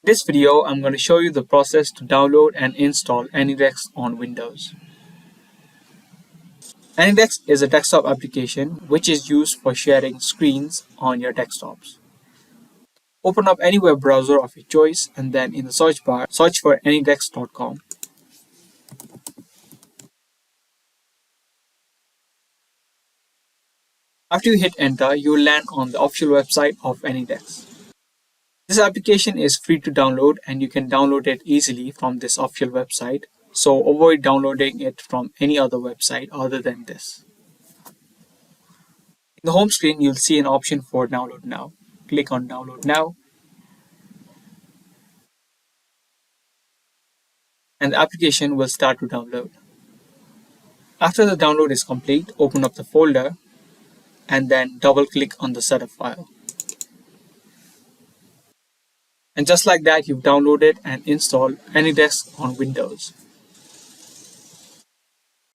In this video, I'm going to show you the process to download and install Anydesk on Windows. Anydesk is a desktop application which is used for sharing screens on your desktops. Open up any web browser of your choice and then in the search bar, search for anydesk.com. After you hit enter, you will land on the official website of Anydesk. This application is free to download and you can download it easily from this official website, so avoid downloading it from any other website other than this. In the home screen, you'll see an option for download now. Click on download now and the application will start to download. After the download is complete, open up the folder and then double click on the setup file. And just like that, you've downloaded and installed Anydesk on Windows.